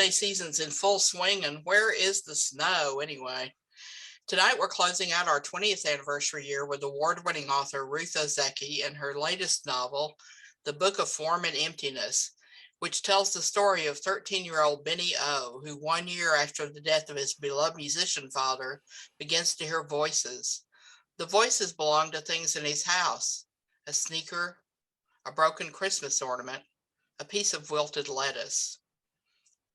holiday season's in full swing, and where is the snow anyway? Tonight, we're closing out our 20th anniversary year with award-winning author Ruth Ozeki and her latest novel, The Book of Form and Emptiness, which tells the story of 13-year-old Benny O, who 1 year after the death of his beloved musician father begins to hear voices. The voices belong to things in his house: a sneaker, a broken Christmas ornament, a piece of wilted lettuce.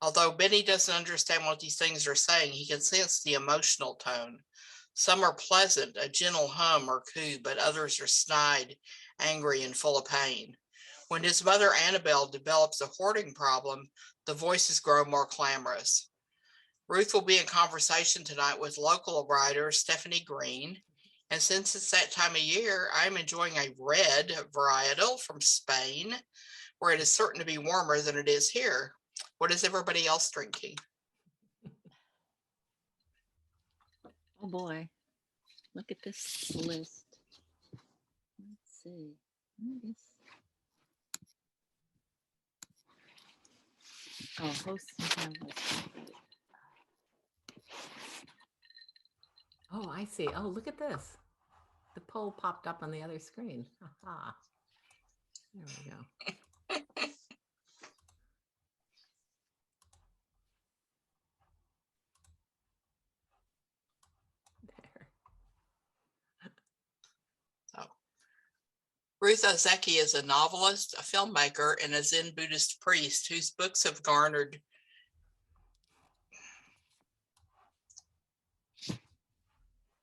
Although Benny doesn't understand what these things are saying, he can sense the emotional tone. Some are pleasant, a gentle hum or coo, but others are snide, angry, and full of pain. When his mother Annabelle develops a hoarding problem, the voices grow more clamorous. Ruth will be in conversation tonight with local writer Stephanie Green. And since it's that time of year, I'm enjoying a red varietal from Spain, where it is certain to be warmer than it is here. What is everybody else drinking? Oh boy, look at this list. Let's see. Oh, hosts and panelists. Oh, I see. Oh, look at this. The poll popped up on the other screen. Aha. There we go. There. So, Ruth Ozeki is a novelist, a filmmaker, and a Zen Buddhist priest whose books have garnered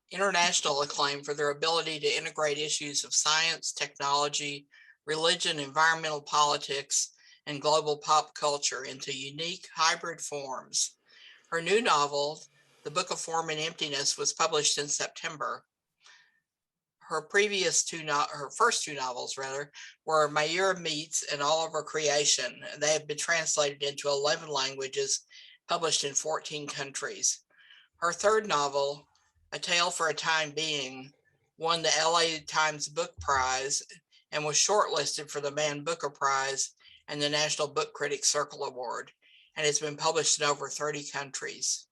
international acclaim for their ability to integrate issues of science, technology, religion, environmental politics, and global pop culture into unique hybrid forms. Her new novel, The Book of Form and Emptiness, was published in September. Her first two novels were Mayur Meets and All of Her Creation. They have been translated into 11 languages, published in 14 countries. Her third novel, A Tale for a Time Being, won the LA Times Book Prize and was shortlisted for the Man Booker Prize and the National Book Critics Circle Award, and has been published in over 30 countries.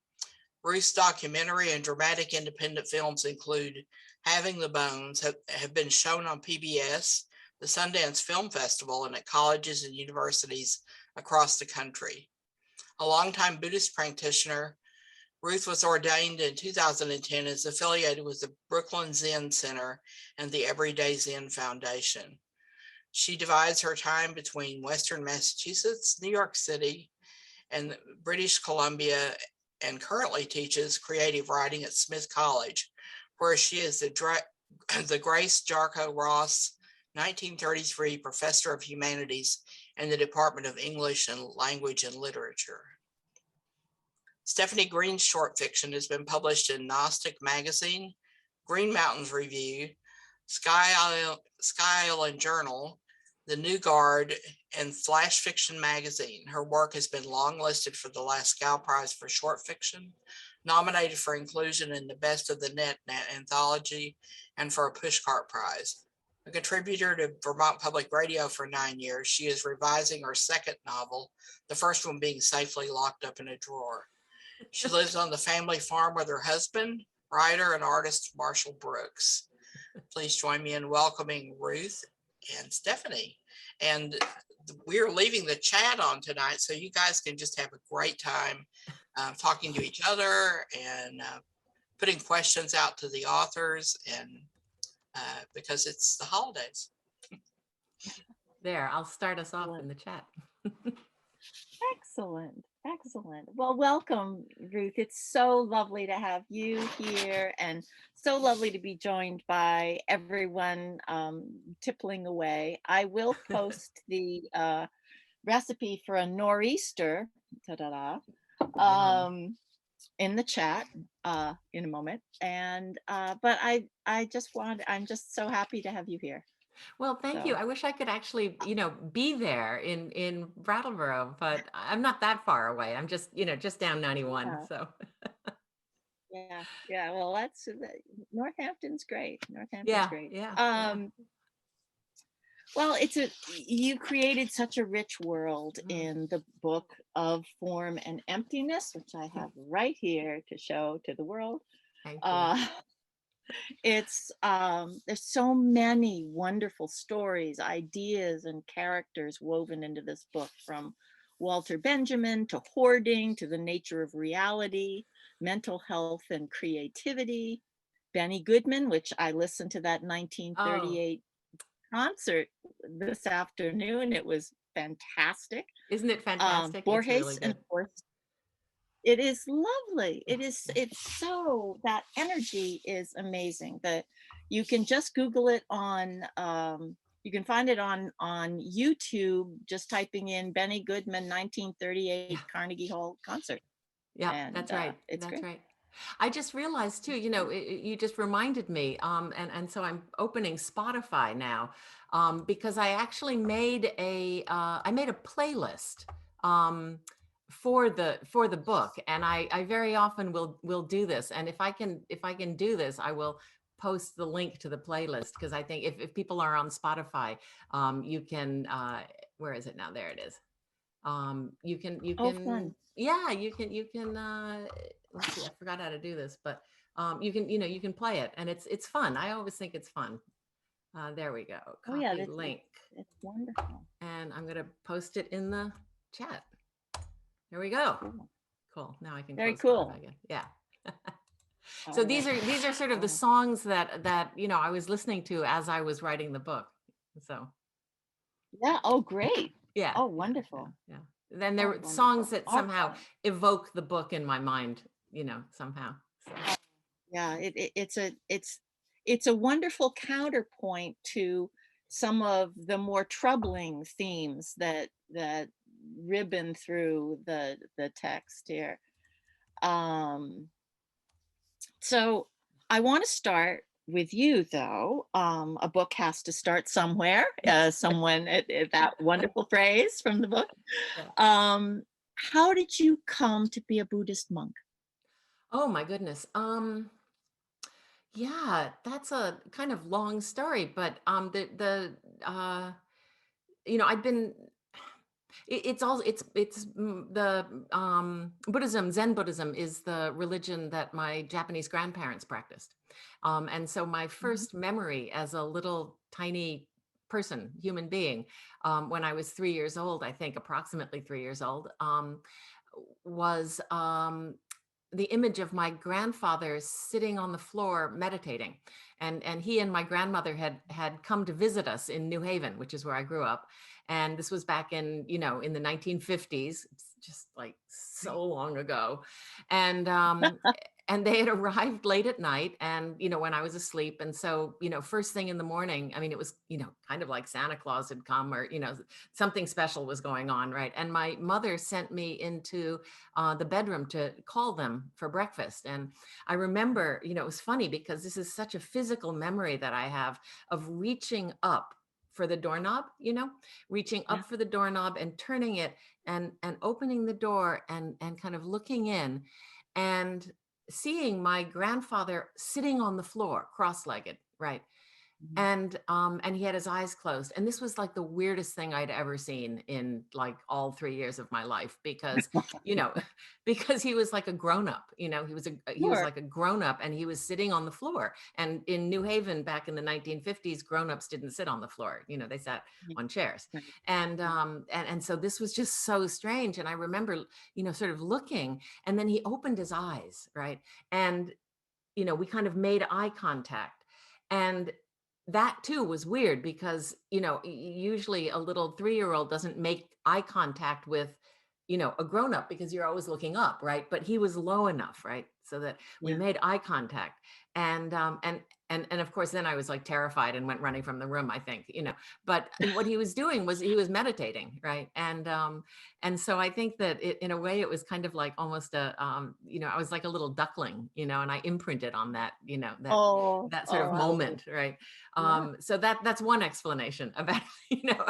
Ruth's documentary and dramatic independent films include Having the Bones, have been shown on PBS, the Sundance Film Festival, and at colleges and universities across the country. A longtime Buddhist practitioner, Ruth was ordained in 2010 and is affiliated with the Brooklyn Zen Center and the Everyday Zen Foundation. She divides her time between Western Massachusetts, New York City, and British Columbia, and currently teaches creative writing at Smith College, where she is the Grace Jarko Ross 1933 Professor of Humanities in the Department of English and Language and Literature. Stephanie Green's short fiction has been published in Gnostic Magazine, Green Mountains Review, Sky Island Journal, The New Guard, and Flash Fiction Magazine. Her work has been longlisted for the Lascaux Prize for Short Fiction, nominated for inclusion in the Best of the Net anthology, and for a Pushcart Prize. A contributor to Vermont Public Radio for 9 years, she is revising her second novel, the first one being safely locked up in a drawer. She lives on the family farm with her husband, writer and artist Marshall Brooks. Please join me in welcoming Ruth and Stephanie. And we're leaving the chat on tonight, so you guys can just have a great time talking to each other and putting questions out to the authors, and because it's the holidays. There, I'll start us off in the chat. Excellent. Excellent. Well, welcome, Ruth. It's so lovely to have you here, and so lovely to be joined by everyone tippling away. I will post the recipe for a nor'easter in the chat in a moment. And but I'm just so happy to have you here. Well, thank you. I wish I could actually, be there in Brattleboro, but I'm not that far away. I'm just, just down 91. Yeah. So. Yeah. Well, that's Northampton's great. Northampton's great. Yeah. Well, you created such a rich world in the book of Form and Emptiness, which I have right here to show to the world. Thank you. Uh, there's so many wonderful stories, ideas, and characters woven into this book, from Walter Benjamin to hoarding to the nature of reality, mental health and creativity. Benny Goodman, which I listened to that Oh, 1938 concert this afternoon. It was fantastic. isn't it fantastic? It's really Borges, and good. of course, it is lovely. It's so, that energy is amazing. That you can just Google it on, you can find it on YouTube, just typing in Benny Goodman 1938 Yeah. Carnegie Hall concert. Yeah, And that's right. it's That's great. right. I just realized too, you just reminded me, and so I'm opening Spotify now, because I actually made I made a playlist, um, for the book, and I very often will do this, and if I can do this, I will post the link to the playlist, because I think if people are on Spotify, you can, where is it now? There it is. You Oh, can, fun. yeah, you can, let's see, I forgot how to do this, but you can, you can play it, and it's fun. I always think it's fun. There we go. Oh yeah, Copy link, it's wonderful. and I'm gonna post it in the chat. There we go. Cool. Cool. Now I can Very close cool. Spotify again. Yeah. So All right. these are sort of the songs that I was listening to as I was writing the book. So Yeah. Oh, great. yeah, Oh, yeah, wonderful. yeah. Then there Oh, were songs wonderful. that All somehow right. evoke the book in my mind, somehow. So, Yeah, it's a wonderful counterpoint to some of the more troubling themes that ribbon through the text here. Um, so I want to start with you, though. A book has to start somewhere. That wonderful phrase from the book. yeah. How did you come to be a Buddhist monk? Oh my goodness. Yeah, that's a kind of long story, but I've been it's all it's the Buddhism, Zen Buddhism is the religion that my Japanese grandparents practiced. And so my Mhm. first memory as a little tiny person, human being, when I was 3 years old, I think approximately 3 years old, was the image of my grandfather sitting on the floor meditating, and he and my grandmother had come to visit us in New Haven, which is where I grew up, and this was back in the 1950s. It's just like so long ago, and they had arrived late at night, and when I was asleep, and so first thing in the morning, I mean, it was kind of like Santa Claus had come, or something special was going on, right? And my mother sent me into the bedroom to call them for breakfast. And I remember, it was funny because this is such a physical memory that I have of reaching up for the doorknob, reaching Yeah. up for the doorknob and turning it and opening the door and kind of looking in and seeing my grandfather sitting on the floor, cross-legged, right? Mhm. And he had his eyes closed, and this was like the weirdest thing I'd ever seen in like all 3 years of my life, because you know because he was like a grown-up, he was Sure. like a grown-up, and he was sitting on the floor. And in New Haven back in the 1950s, grown-ups didn't sit on the floor, they sat Yeah, on chairs. right. And so this was just so strange, and I remember sort of looking, and then he opened his eyes, right? And we kind of made eye contact. And that too was weird because, usually a little 3-year-old doesn't make eye contact with, a grown up, because you're always looking up, right? But he was low enough, right? So that we Yeah. made eye contact. And of course, then I was like terrified and went running from the room, I think, but what he was doing was he was meditating, right? And so I think that in a way it was kind of like almost I was like a little duckling, and I imprinted on that, Oh, that sort of oh, moment, right? yeah. So that's one explanation about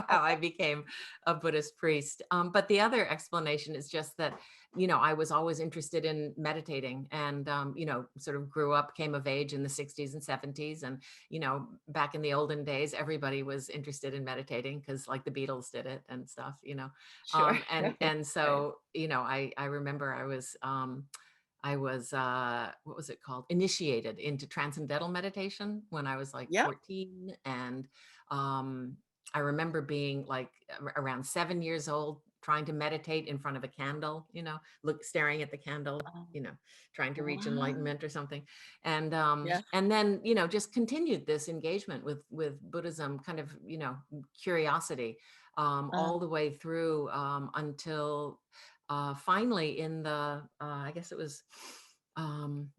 how I became a Buddhist priest. But the other explanation is just that I was always interested in meditating, and sort of grew up, came of age in the 60s and 70s. And, back in the olden days, everybody was interested in meditating because like the Beatles did it and stuff, Sure. and Right. so, I remember I was what was it called? Initiated into transcendental meditation when I was like Yep. 14. And I remember being like around 7 years old, trying to meditate in front of a candle, staring at the candle, Oh, trying to reach wow. enlightenment or something. Yeah. And then, just continued this engagement with Buddhism, kind of, curiosity, Uh, all the way through until finally in the I guess it was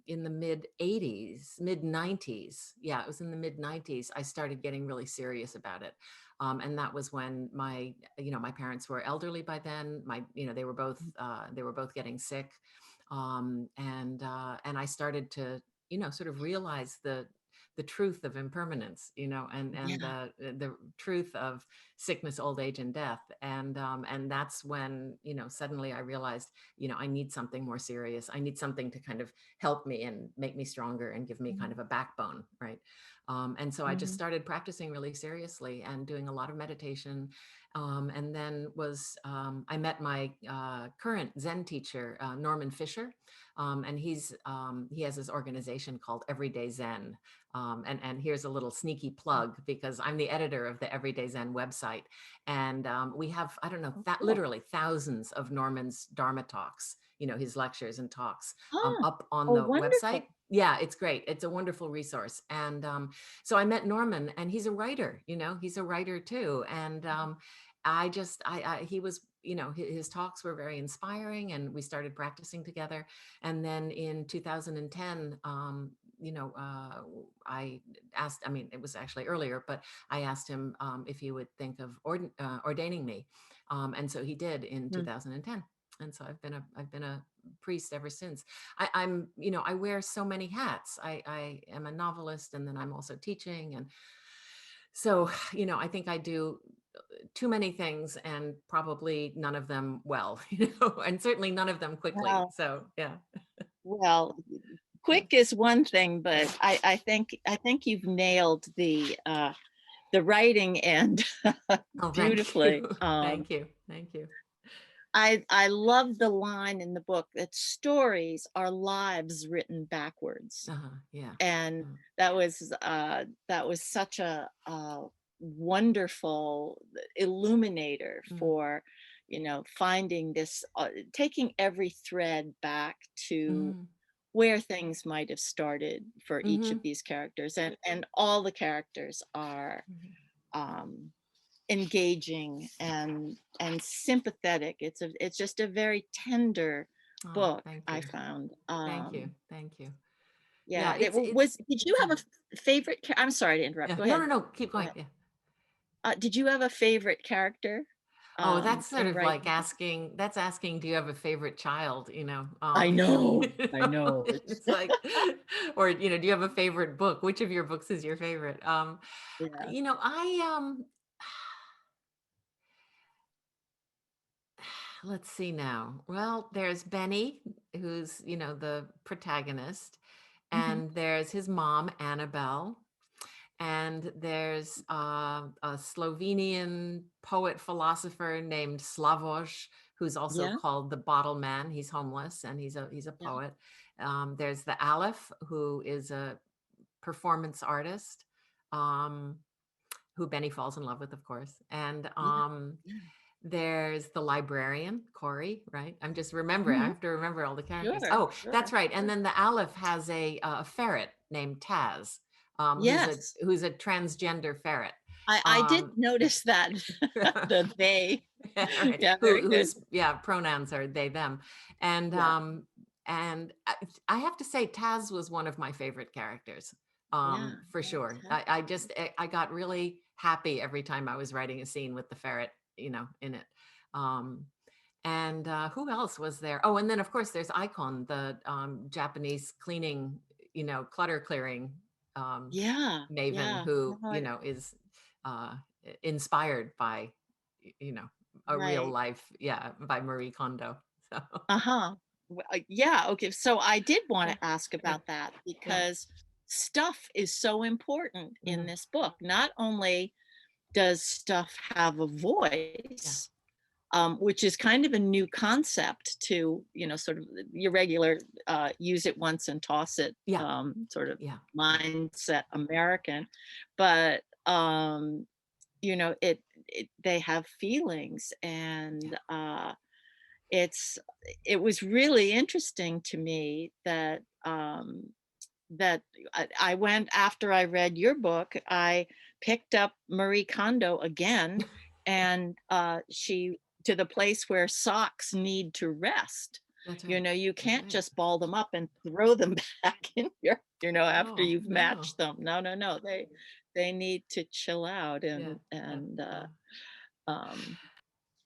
in the mid 90s. Yeah, it was in the mid 90s I started getting really serious about it. And that was when my parents were elderly by then. They were both getting sick. And I started to sort of realize the truth of impermanence, and yeah. the truth of sickness, old age, and death. And that's when suddenly I realized I need something more serious. I need something to kind of help me and make me stronger and give me kind of a backbone, right? And so I just Mm-hmm. started practicing really seriously and doing a lot of meditation. And then I met my current Zen teacher, Norman Fisher. And he has this organization called Everyday Zen. And here's a little sneaky plug because I'm the editor of the Everyday Zen website. And we have, I don't know, Oh, that cool. literally thousands of Norman's Dharma talks, his lectures and talks Ah, up on oh, the website. wonderful. Yeah, it's great. It's a wonderful resource. And so I met Norman, and he's a writer, he's a writer too. And he was, his talks were very inspiring, and we started practicing together. And then in 2010, I asked, I mean, it was actually earlier, but I asked him if he would think of ordaining me. And so he did in Mm. 2010. And so I've been a priest ever since. I'm, I wear so many hats. I am a novelist, and then I'm also teaching. And so, I think I do too many things, and probably none of them well, and certainly none of them quickly. Well, So yeah. well, Yeah. quick is one thing, but I think you've nailed the writing end Oh, thank you. beautifully. Thank you. Thank you. I love the line in the book that stories are lives written backwards, Yeah. and Uh, that was such a wonderful illuminator mm, for finding this, taking every thread back to mhm, where things might have started for each of mhm, these characters, and all the characters are mhm. um engaging and sympathetic. It's just a very tender Oh, book, thank I you. found. Thank you. Thank you. Yeah, Yeah, it it's was. Did you have a favorite I'm sorry to interrupt, yeah. go No, ahead. no, no. Keep Go going. ahead. Yeah. Did you have a favorite character Oh, that's sort in of like writing? asking, do you have a favorite child? I know, I know. It's like, or, do you have a favorite book? Which of your books is your favorite? Yeah, I let's see now. Well, there's Benny, who's, the protagonist, hmm, and there's his mom, Annabelle, and there's a Slovenian poet philosopher named Slavoj, who's also yeah, called the Bottle Man. He's homeless, and he's a yeah, poet. There's the Aleph, who is a performance artist, um, who Benny falls in love with, of course. And yeah, yeah. there's the librarian, Corey, right? I'm just remembering. I Hmm. have to remember all the characters. Sure, Oh, sure, that's right. And sure. then the Aleph has a ferret named Taz, Yes, who's a transgender ferret. I did Um, notice that. The they. yeah, right. Yeah, very good. Whose pronouns are they them, and Yeah, um, and I have to say Taz was one of my favorite characters, yeah, for yeah. sure. I got really happy every time I was writing a scene with the ferret, in it. Um, and who else was there? Oh, and then of course there's Icon, the Japanese cleaning, clutter clearing um, Yeah, maven, yeah. who No, is uh, inspired by you know a real right. life, yeah, by Marie Kondo. So Uh-huh. Yeah, okay. So I did want yeah, to ask yeah, about that yeah. because stuff is so important in Mhm. this book. Not only does stuff have a Yeah. voice, which is kind of a new concept to, you know, sort of your regular use it once and toss it Yeah. sort of Yeah. mindset American, but you know, they have feelings, Yeah. and it's it was really interesting to me that that I went after I read your book, I picked up Marie Kondo again, and she to the place where socks need to rest. That's You right. know, you That's can't right. just ball them up and throw them back in your, you know, after No, you've no. matched them. No, no, no. They need to chill out, Yeah. Yeah. and Yeah. um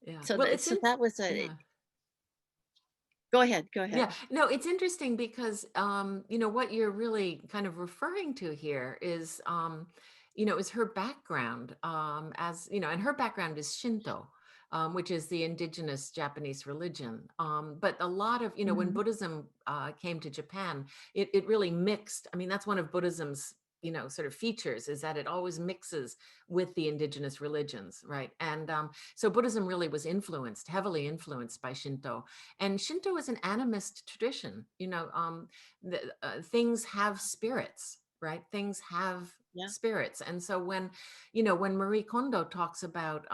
Yeah. so Well, that so that was a yeah. go ahead, go Yeah, ahead. no, it's interesting because you know, what you're really kind of referring to here is you know, is her background as, you know, and her background is Shinto, which is the indigenous Japanese religion. But a lot of, you know, when Mhm. Buddhism came to Japan, it really mixed. I mean, that's one of Buddhism's, you know, sort of features, is that it always mixes with the indigenous religions, right? And so Buddhism really was influenced, heavily influenced by Shinto. And Shinto is an animist tradition. You know, things have spirits, right? Things have Yeah. spirits. And so when, you know, when Marie Kondo talks about,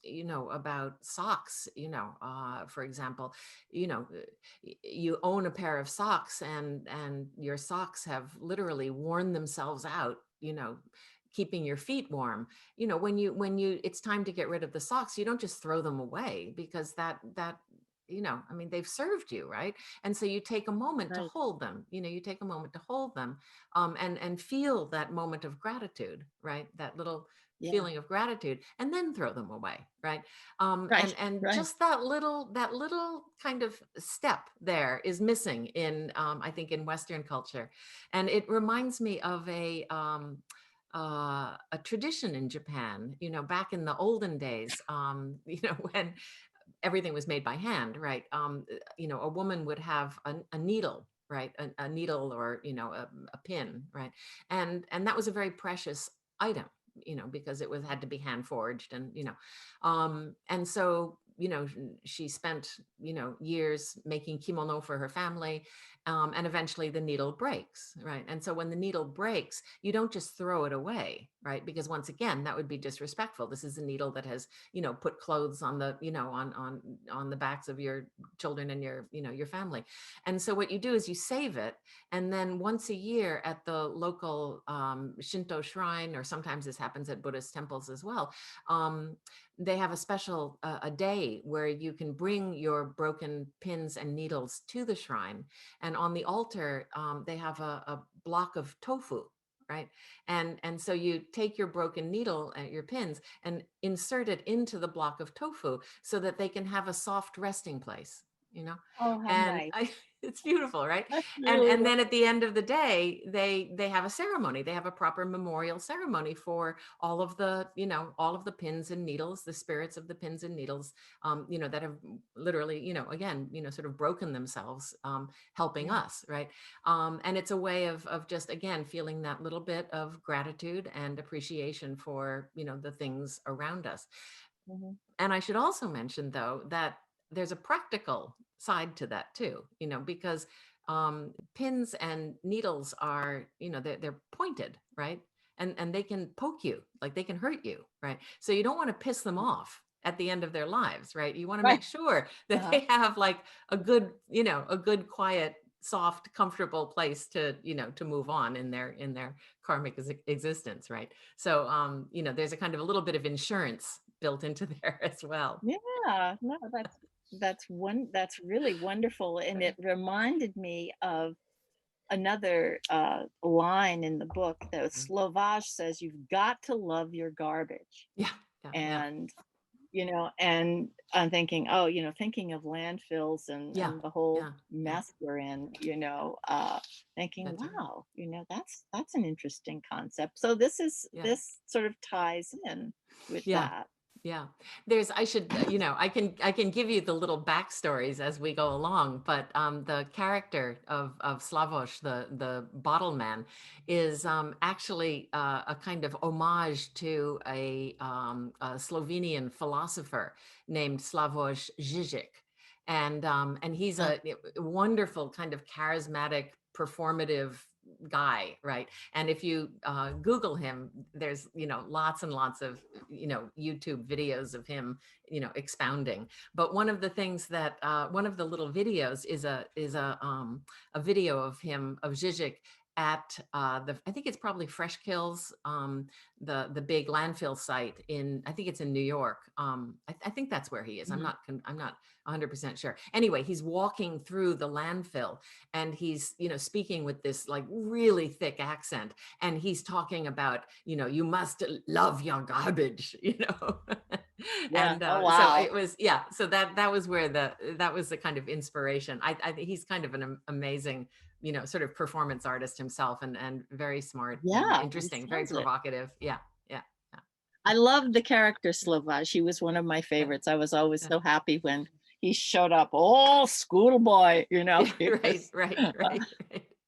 you know, about socks, you know, for example, you know, you own a pair of socks, and your socks have literally worn themselves out, you know, keeping your feet warm. You know, when you it's time to get rid of the socks, you don't just throw them away, because that you know, I mean, they've served you, right? And so you take a moment to Right. hold them. You know, you take a moment to hold them, and feel that moment of gratitude, right? That little Yeah. feeling of gratitude, and then throw them away, right? Right. And Right. just that little kind of step there is missing in, I think, in Western culture. And it reminds me of a tradition in Japan, you know, back in the olden days, you know, when everything was made by hand, right? You know, a woman would have a needle, right? A needle, or, you know, a pin, right? And that was a very precious item, you know, because it was had to be hand forged, and, you know, and so, you know, she spent, you know, years making kimono for her family, and eventually the needle breaks, right? And so when the needle breaks, you don't just throw it away, right? Because once again, that would be disrespectful. This is a needle that has, you know, put clothes on the, you know, on the backs of your children and your, you know, your family. And so what you do is you save it, and then once a year at the local Shinto shrine, or sometimes this happens at Buddhist temples as well, um, they have a special a day where you can bring your broken pins and needles to the shrine, and on the altar they have a block of tofu, right? And so you take your broken needle and your pins and insert it into the block of tofu, so that they can have a soft resting place, you know. Oh, how And nice. it's beautiful, right? That's and really and then wonderful. at the end of the day, they have a ceremony, they have a proper memorial ceremony for all of the, you know, all of the pins and needles, the spirits of the pins and needles, you know, that have literally, you know, again, you know, sort of broken themselves, helping Yeah. us, right? And it's a way of just, again, feeling that little bit of gratitude and appreciation for, you know, the things around us. Mhm. And I should also mention, though, that there's a practical side to that too, you know, because pins and needles are, you know, they're pointed, right? And they can poke you, like they can hurt you, right? So you don't want to piss them off at the end of their lives, right? You want to Right. make sure that Uh-huh. they have like a good, you know, a good, quiet, soft, comfortable place to, you know, to move on in their karmic existence, right? So you know, there's a kind of a little bit of insurance built into there as well. Yeah. No, that's really wonderful. And Uh, it reminded me of another line in the book that mm. Slovage says, you've got to love your garbage. Yeah, yeah, yeah, And you know, and I'm thinking, oh, you know, thinking of landfills yeah, and the whole yeah, yeah. mess we're in, you know, thinking, That's right. wow, you know, that's an interesting concept. So this Yeah, this sort of ties in with yeah, that. Yeah, I should, I can give you the little backstories as we go along, but the character of Slavoj, the bottle man, is actually a kind of homage to a Slovenian philosopher named Slavoj Žižek. And he's Uh, a wonderful kind of charismatic, performative guy, right? And if you Google him, there's lots and lots of YouTube videos of him expounding. But one of the things that one of the little videos is a video of him, of Zizek, at I think it's probably Fresh Kills, the big landfill site in, I think it's in New York. I think that's where he is. mhm. I'm not 100% sure. Anyway, he's walking through the landfill, and he's speaking with this like really thick accent, and he's talking about you must love your garbage. Yeah. And Oh, so wow. it was, so that was where that was the kind of inspiration. I think he's kind of an amazing sort of performance artist himself, and very smart and Yeah, he interesting, very says it. provocative. Yeah, yeah, I love the character Slavoj. He was one of my yeah, favorites. I was always yeah. so happy when he showed up. Oh, schoolboy, he Right, was right, right, right.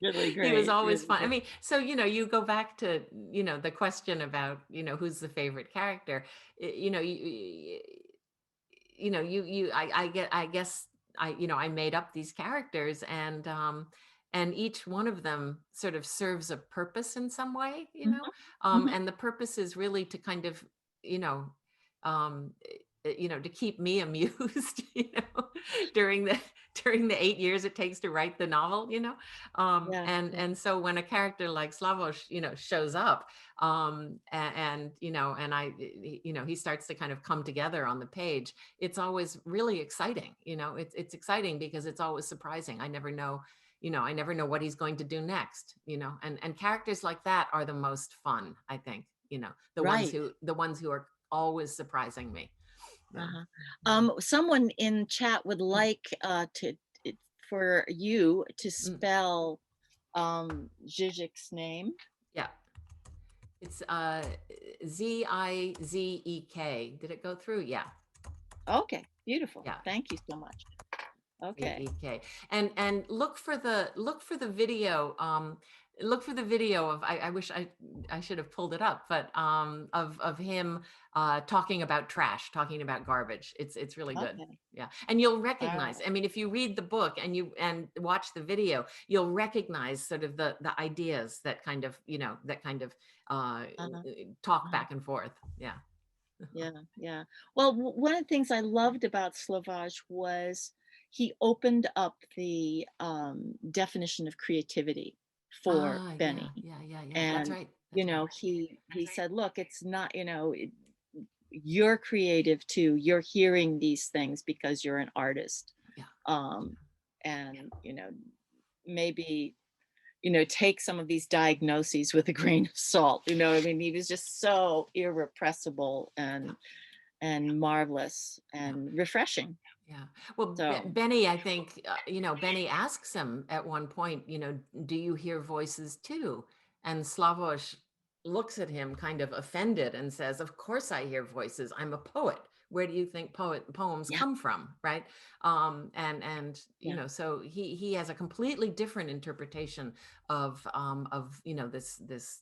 really He was great. always Really fun. I great. mean, so you go back to the question about who's the favorite character. You know you I guess I made up these characters, and each one of them sort of serves a purpose in some way, Mhm, mhm. and the purpose is really to kind of you know um to keep me amused, during the 8 years it takes to write the novel, Yeah, yeah, and so when a character like Slavoj shows up, and he starts to kind of come together on the page, it's always really exciting. It's exciting because it's always surprising. I never know what he's going to do next, and characters like that are the most fun, I think, right. the ones who are always surprising me. Yeah. Uh-huh. Mhm. Someone in chat would Mm, like it, for you to mm. spell Zizek's name. Yeah. It's Zizek. Did it go through? Yeah. Okay, beautiful. Yeah. Thank you so much. Okay. Zek. And look for the video. Look for the video of, I wish I should have pulled it up, but of him talking about trash, talking about garbage. It's really good. Okay. Yeah. And you'll All recognize, right. I mean, if you read the book and watch the video, you'll recognize sort of the ideas that kind of, uh, Uh-huh. talk Uh-huh. back and forth. Yeah. Yeah, yeah. Well, one of the things I loved about Slavoj was he opened up the definition of creativity for Ah, yeah, Benny. yeah, yeah, yeah. That's And, right. That's right. he said, look, it's not, you're creative too. You're hearing these things because you're an artist. Yeah. Um, and, maybe, take some of these diagnoses with a grain of salt. I mean, he was just so irrepressible Yeah. and marvelous Yeah. and refreshing. Yeah. Well, So, Benny, I think, Benny asks him at one point, do you hear voices too? And Slavoj looks at him kind of offended and says, of course I hear voices. I'm a poet. Where do you think poems yeah, come from? Right. And yeah. so he has a completely different interpretation of this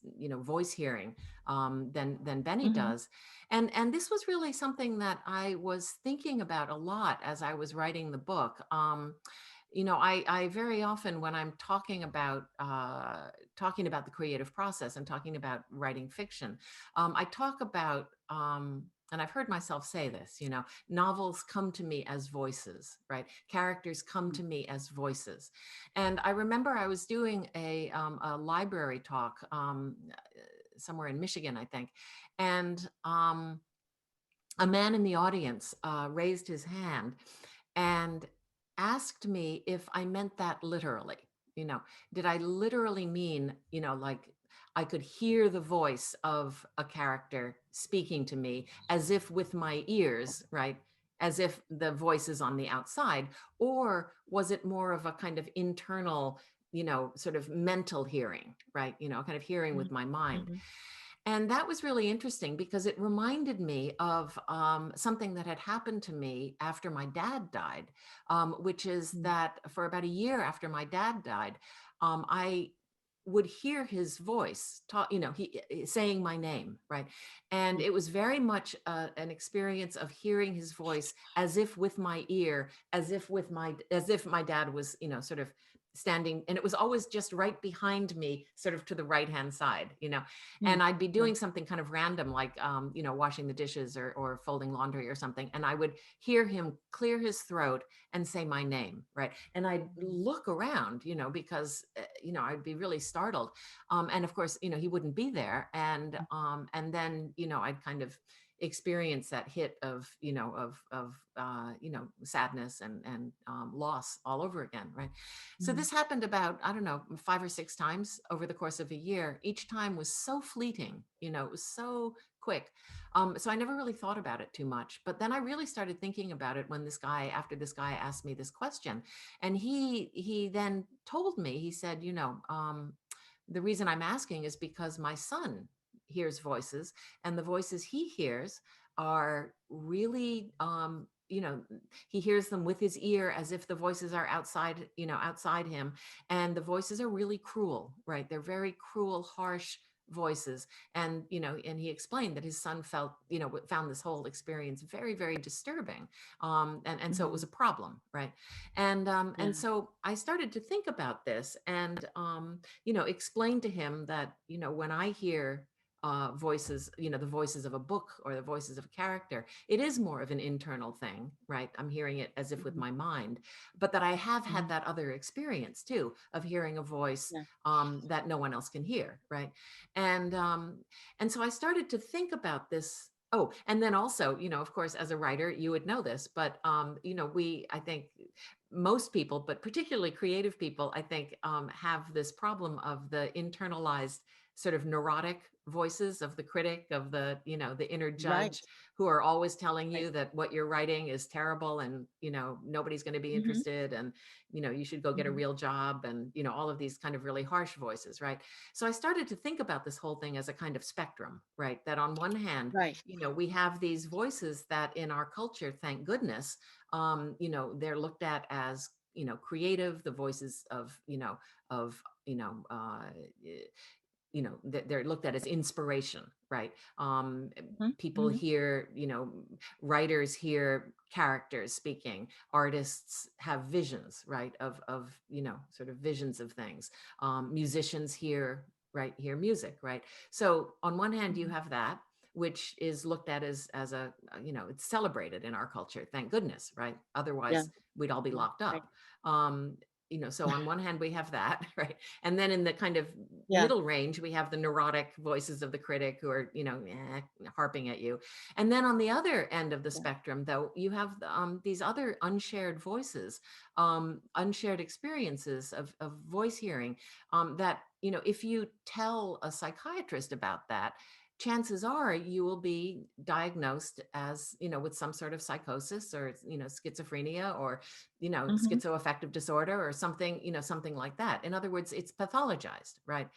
voice hearing than Benny Hmm. does. And this was really something that I was thinking about a lot as I was writing the book. I very often, when I'm talking about the creative process and talking about writing fiction, I talk about, and I've heard myself say this, novels come to me as voices, right? Characters come to me as voices. And I remember I was doing a library talk somewhere in Michigan, I think, and a man in the audience raised his hand and asked me if I meant that literally. Did I literally mean, like I could hear the voice of a character speaking to me as if with my ears, right? As if the voice is on the outside, or was it more of a kind of internal, sort of mental hearing, right? Kind of hearing with my mind. Hmm. And that was really interesting because it reminded me of something that had happened to me after my dad died, which is Mm. that for about a year after my dad died, I would hear his voice talk, saying my name, right? And Mm. it was very much an experience of hearing his voice as if with my ear, as if my dad was, sort of standing, and it was always just right behind me, sort of to the right hand side, Mm. and I'd be Right. doing something kind of random, like washing the dishes or folding laundry or something, and I would hear him clear his throat and say my name, right? And I'd look around, because I'd be really startled, and of course, he wouldn't be there, and then I'd kind of experience that hit of sadness and loss all over again, right? So Mm. this happened about, I don't know, 5 or 6 times over the course of a year. Each time was so fleeting, it was so quick. So I never really thought about it too much. But then I really started thinking about it when after this guy asked me this question. And he then told me, he said, the reason I'm asking is because my son hears voices, and the voices he hears are really, he hears them with his ear as if the voices are outside him, and the voices are really cruel, right? They're very cruel, harsh voices. And and he explained that his son found this whole experience very, very disturbing, and so it was Mhm. a problem, right? And Yeah. so I started to think about this, and explain to him that when I hear voices, the voices of a book or the voices of a character, it is more of an internal thing, right? I'm hearing it as if with Mhm. my mind, but that I have had Mhm. that other experience too of hearing a voice Yeah. that no one else can hear, right? And and so I started to think about this. Oh, and then also, of course, as a writer, you would know this, but I think most people, but particularly creative people, I think, have this problem of the internalized sort of neurotic voices of the critic, of the inner Right. judge, who are always telling Right. you that what you're writing is terrible, and nobody's going to be Mhm. interested, and you should go get a Mhm. real job, and all of these kind of really harsh voices, right? So I started to think about this whole thing as a kind of spectrum, right? That on one hand, Right. we have these voices that in our culture, thank goodness, they're looked at as creative, the voices of of you know eh, they're looked at as inspiration, right? Mhm. People Mhm. hear, writers hear characters speaking, artists have visions, right, of sort of visions of things. Musicians hear music, right? So on one hand you Mhm. have that, which is looked at as a it's celebrated in our culture, thank goodness, right? Yeah. Otherwise we'd all be Yeah. locked Right. up. um so on one hand we have that, right? And then in the kind of Yeah. middle range, we have the neurotic voices of the critic who are, harping at you. And then on the other end of the Yeah. spectrum, though, you have these other unshared voices, unshared experiences of voice hearing, that, if you tell a psychiatrist about that, chances are you will be diagnosed as, with some sort of psychosis, or, schizophrenia, or, Mhm. schizoaffective disorder, or something, something like that. In other words, it's pathologized, right?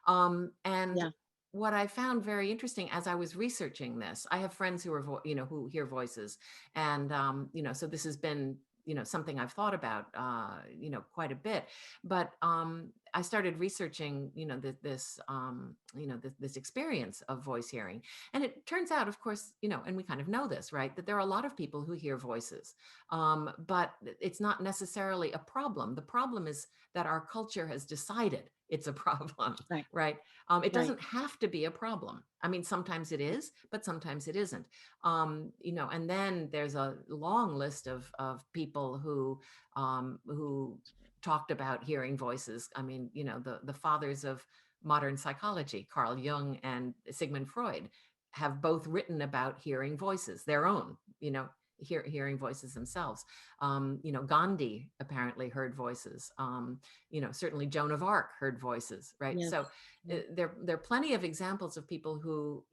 And Yeah. what I found very interesting as I was researching this, I have friends who are, who hear voices. And, so this has been, something I've thought about, quite a bit. But I started researching, this experience of voice hearing. And it turns out, of course, and we kind of know this, right, that there are a lot of people who hear voices, but it's not necessarily a problem. The problem is that our culture has decided it's a problem, Right. right? It Right. doesn't have to be a problem. I mean, sometimes it is, but sometimes it isn't. And then there's a long list of people who talked about hearing voices. I mean, the fathers of modern psychology, Carl Jung and Sigmund Freud, have both written about hearing voices, their own, hearing voices themselves. Gandhi apparently heard voices. Certainly Joan of Arc heard voices, right? Yes. So Yeah. there are plenty of examples of people who,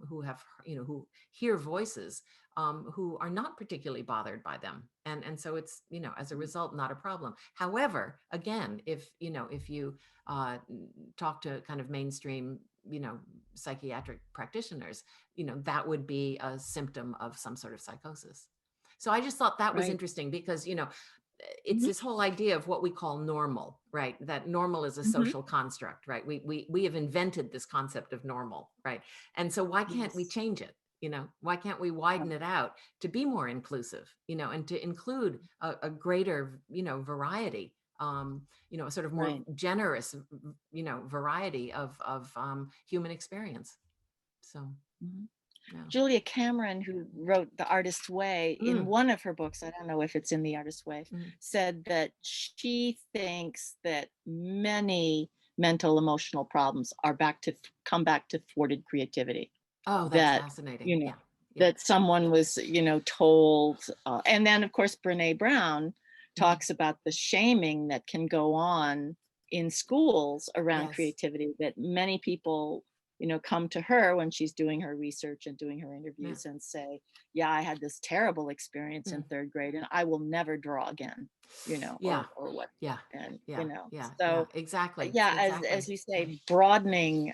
who have, who hear voices, who are not particularly bothered by them. And so it's, as a result, not a problem. However, again, if you talk to kind of mainstream, psychiatric practitioners, that would be a symptom of some sort of psychosis. So I just thought that was Right. interesting because, it's this whole idea of what we call normal, right? That normal is a Mhm. social construct, right? We have invented this concept of normal, right? And so why can't we Yes. change it? Why can't we widen it out to be more inclusive, and to include a greater, variety, a sort of more Right. generous, variety of human experience. So, Mhm. yeah. Julia Cameron, who wrote The Artist's Way, in one of her books, I don't know if it's in The Artist's Way, said that she thinks that many mental emotional problems are come back to thwarted creativity. Oh, that's That, fascinating. Yeah. that someone was, told, and then of course, Brene Brown talks about the shaming that can go on in schools around Yes. creativity, that many people, come to her when she's doing her research and doing her interviews and say, yeah, I had this terrible experience in third grade and I will never draw again, Yeah. or what. Yeah. And, Yeah. Yeah. so Exactly. yeah, Exactly. as we say, broadening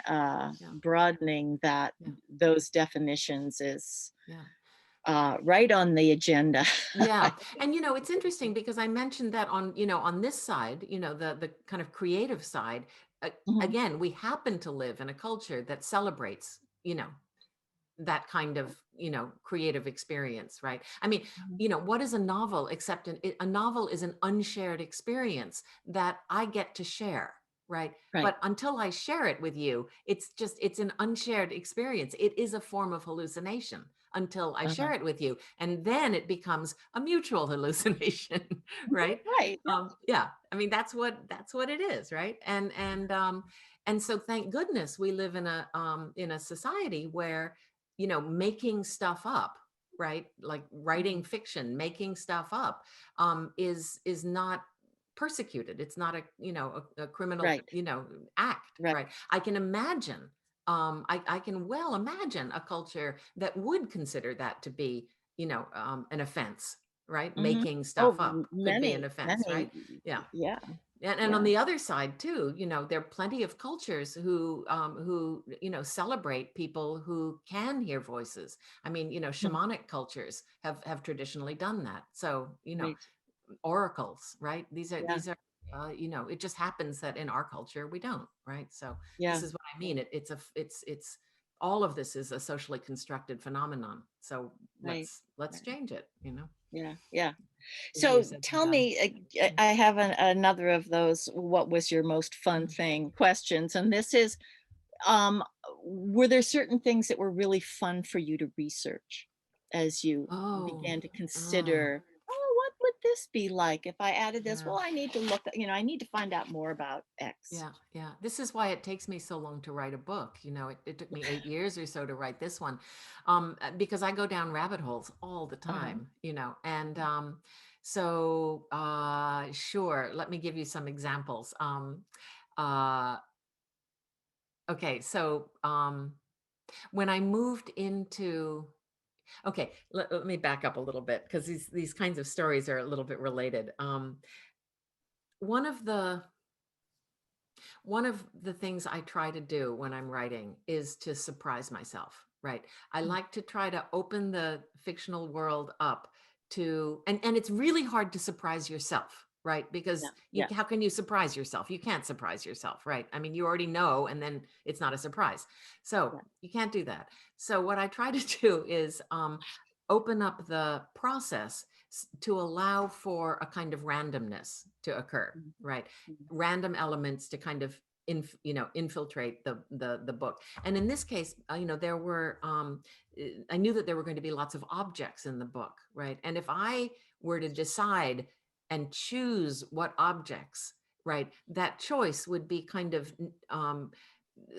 that, Yeah. those definitions is Yeah. right on the agenda. Yeah. And it's interesting because I mentioned that on this side, the kind of creative side, Mhm. again, we happen to live in a culture that celebrates, that kind of, creative experience, right? I mean, Mhm. what is a novel except a novel is an unshared experience that I get to share, right? Right. But until I share it with you, it's an unshared experience. It is a form of hallucination until I share it with you. And then it becomes a mutual hallucination, right? Right. Yeah. I mean, that's what it is, right? And so thank goodness we live in a society where, making stuff up, right? Like writing fiction, making stuff up, is not persecuted. It's not a criminal, Right. act, Right. right? I can imagine, I can well imagine a culture that would consider that to be, an offense, right? Mhm. Making stuff Oh, up could be an offense, right? Yeah. Yeah. And on Yeah. the other side too, there are plenty of cultures who celebrate people who can hear voices. I mean, shamanic cultures have traditionally done that. So, Right. oracles, right? These Yeah. are it just happens that in our culture we don't, right? So this Yeah. is what I mean. It's all of this is a socially constructed phenomenon. So Right. let's Right. change it. Yeah. Yeah. Easier So said than tell done. me, I have another of those, what was your most fun Mm. thing questions? And this is, um, were there certain things that were really fun for you to research as you Oh, began to oh. consider, oh, what would this be like if I added this? Yeah. Well, I need to look, I need to find out more about X. Yeah, yeah. This is why it takes me so long to write a book. It took me 8 years or so to write this one, because I go down rabbit holes all the Uh-huh. time, and so sure. Let me give you some examples. Uh, okay, so when I moved into, okay, let me back up a little bit because these kinds of stories are a little bit related. One of the One of the things I try to do when I'm writing is to surprise myself, right? I Mm. like to try to open the fictional world up to, and it's really hard to surprise yourself, right? Yeah. Because Yeah. how can you surprise yourself? You can't surprise yourself, right? I mean, you already know, and then it's not a surprise. So Yeah. you can't do that. So what I try to do is open up the process to allow for a kind of randomness to occur, Mhm. right? Mhm. Random elements to kind of infiltrate the book. And in this case, there were I knew that there were going to be lots of objects in the book, right? And if I were to decide and choose what objects, right, that choice would be kind of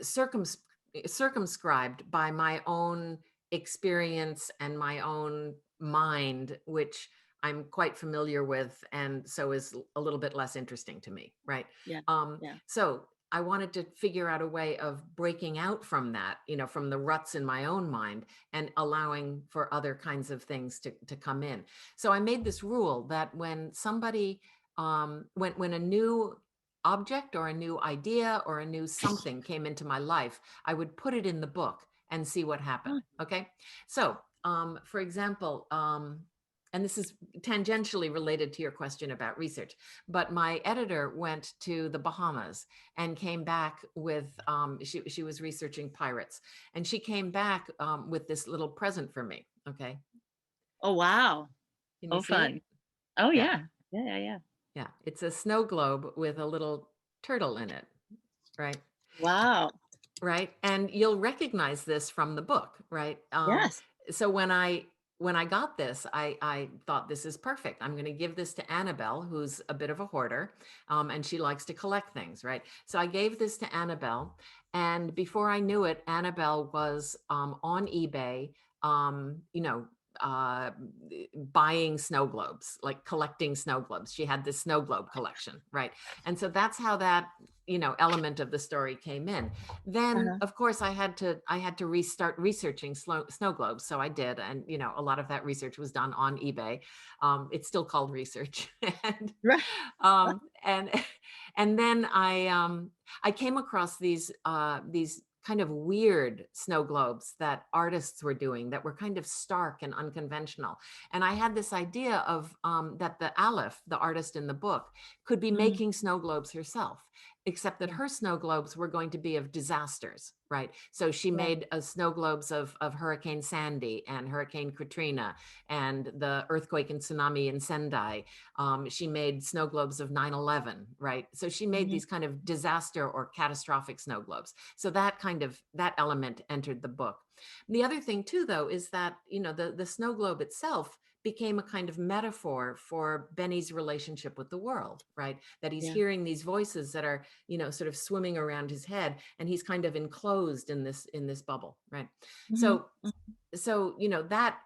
circums- circumscribed by my own experience and my own mind, which I'm quite familiar with, and so is a little bit less interesting to me, right? Yeah. Yeah. So I wanted to figure out a way of breaking out from that, from the ruts in my own mind and allowing for other kinds of things to come in. So I made this rule that when somebody, when a new object or a new idea or a new something came into my life, I would put it in the book and see what happened. Okay. So, for example, and this is tangentially related to your question about research, but my editor went to the Bahamas and came back with, she was researching pirates, and she came back with this little present for me. Okay. Oh, wow. Can you Oh, see it? fun. Oh, Yeah. yeah. Yeah, yeah. Yeah. It's a snow globe with a little turtle in it. Right. Wow. Right. And you'll recognize this from the book. Right. Yes. So when I got this, I thought, this is perfect. I'm going to give this to Annabelle, who's a bit of a hoarder, and she likes to collect things, right? So I gave this to Annabelle, and before I knew it, Annabelle was on eBay, you know, uh, buying snow globes, like collecting snow globes. She had this snow globe collection, right? And so that's how that element of the story came in. Then Uh-huh. of course I had to restart researching snow globes, so I did, and a lot of that research was done on eBay. It's still called research. and Right. um and and then I came across these kind of weird snow globes that artists were doing that were kind of stark and unconventional. And I had this idea of that the Aleph, the artist in the book, could be Mhm. making snow globes herself, except that Yeah. her snow globes were going to be of disasters, right? So she Yeah. made snow globes of Hurricane Sandy and Hurricane Katrina and the earthquake and tsunami in Sendai. She made snow globes of 9/11, right? So she made Mhm. these kind of disaster or catastrophic snow globes. So that element entered the book. The other thing too, though, is that the snow globe itself became a kind of metaphor for Benny's relationship with the world, right? That he's Yeah. hearing these voices that are, sort of swimming around his head, and he's kind of enclosed in this bubble, right? Mhm. So that